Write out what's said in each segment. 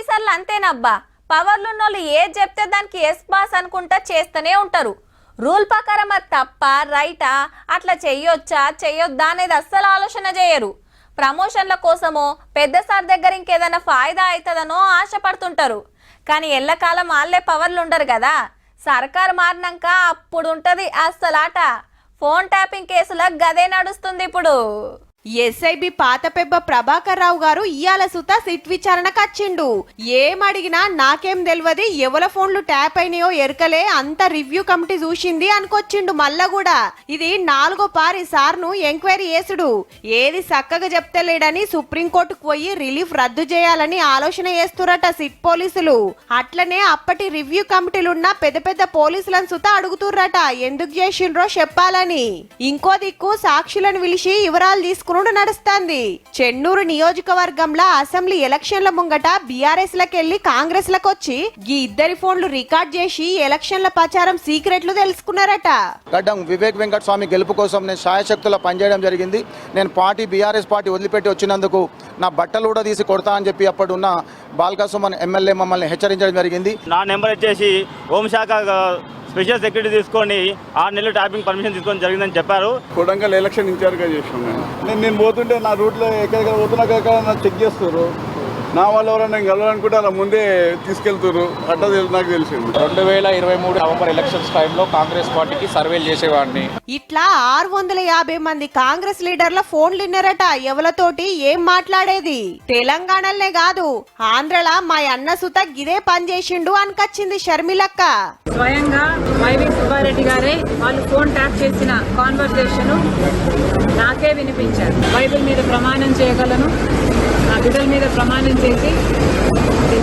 ఆఫీసర్లు అంతేనబ్బా, పవర్లున్నోళ్ళు ఏది చెప్తే దానికి ఎస్ బాస్ అనుకుంటా చేస్తూనే ఉంటారు. రూల్ ప్రకారం అది తప్ప రైటా, అట్లా చెయ్యొచ్చా చెయ్యొద్దా అనేది అస్సలు ఆలోచన చేయరు. ప్రమోషన్ల కోసమో పెద్ద సార్ దగ్గర ఇంకేదైనా ఫాయిదా అవుతుందనో ఆశపడుతుంటారు. కానీ ఎల్లకాలం వాళ్ళే పవర్లు ఉండరు కదా. సర్కారు మారినాక అప్పుడు ఉంటుంది అస్సలాట. ఫోన్ ట్యాపింగ్ కేసుల గదే నడుస్తుంది ఇప్పుడు. ఎస్ఐబి పాతపెబ్బ ప్రభాకర్ రావు గారు ఇయాల సుత సిట్ విచారణకు వచ్చిండు. ఏమడిగినా నాకేం తెలియదు, ఎవల ఫోన్లు ట్యాప్ అయినాయో ఎరకలే, అంత రివ్యూ కమిటీ చూసింది అనుకొచ్చిండు. మళ్ళా కూడా ఇది 4వ పారి సార్ను ఎంక్వైరీ చేసుడు. ఏది చక్కగా చెప్తలేడని సుప్రీంకోర్టుకు పోయి రిలీఫ్ రద్దు చేయాలని ఆలోచన చేస్తురట సిట్ పోలీసులు. అట్లనే అప్పటి రివ్యూ కమిటీలున్న పెద్ద పెద్ద పోలీసులను సుత అడుగుతుర్రట ఎందుకు చేసిండ్రో చెప్పాలని. ఇంకో దిక్కు సాక్షులను పిలిచి వివరాలు తీసుకు నడుస్తుంది. చెన్నూరు నియోజకవర్గంలో అసెంబ్లీ ఎలక్షన్ల ముంగట బీఆర్ఎస్ లకెళ్లి కాంగ్రెస్ లకు వచ్చి ఈ ఇద్దరి ఫోన్లు రికార్డ్ చేసి ఎలక్షన్ల ప్రచారం సీక్రెట్లు తెలుసుకున్నారట. గడ్డం వివేక్ వెంకట స్వామి గెలుపు కోసం నేను శాయశక్తులా పనిచేయడం జరిగింది. నేను బీఆర్ఎస్ పార్టీ వదిలిపెట్టి వచ్చినందుకు నా బట్టలు కూడా తీసి కొడతా అని చెప్పి అప్పుడున్న బాల్కసుమన్ ఎమ్మెల్యే మమ్మల్ని హెచ్చరించడం జరిగింది. నా నెంబర్ వచ్చేసి హోంశాఖ స్పెషల్ సెక్రటరీ తీసుకొని 6 నెలలు ట్యాపింగ్ పర్మిషన్ తీసుకొని జరిగిందని చెప్పారు. కొడంగల్ ఎలక్షన్ ఇన్ఛార్జ్గా చేసాను. నేను పోతుంటే నా రూట్లో ఎక్కడెక్కడ పోతున్నా ఎక్కడ చెక్ చేస్తారు. నా వాళ్ళు ఎవరైనా గెలవాలనుకుంటే అలా ముందే తీసుకెళ్తారు. అట్లా నాకు తెలిసింది. 2023 నవంబర్ ఎలక్షన్స్ టైంలో కాంగ్రెస్ పార్టీకి సర్వేలు చేసేవాడిని. ఇట్లా 650 మంది కాంగ్రెస్ లీడర్ల ఫోన్లు విన్నారట. ఎవలతోటి ఏం మాట్లాడేది. తెలంగాణలనే కాదు ఆంధ్రలా మా అన్న సుత గిదే పని చేసిండు అనికొచ్చింది షర్మిలక్క. స్వయంగా వైవి సుబ్బారెడ్డి గారే వాళ్ళు ఫోన్ ట్యాప్ చేసిన కాన్వర్సేషన్ నాకే వినిపించారు. బైబిల్ మీద ప్రమాణం చేయగలను, నా బిడ్డల మీద ప్రమాణం చేసి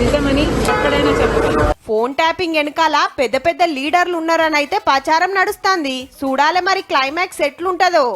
నిజమని ఎక్కడైనా చెప్పగలను. ఫోన్ ట్యాపింగ్ వెనకాల పెద్ద పెద్ద లీడర్లు ఉన్నారని అయితే ప్రచారం నడుస్తుంది. చూడాలి మరి క్లైమాక్స్ ఎట్లుంటదో.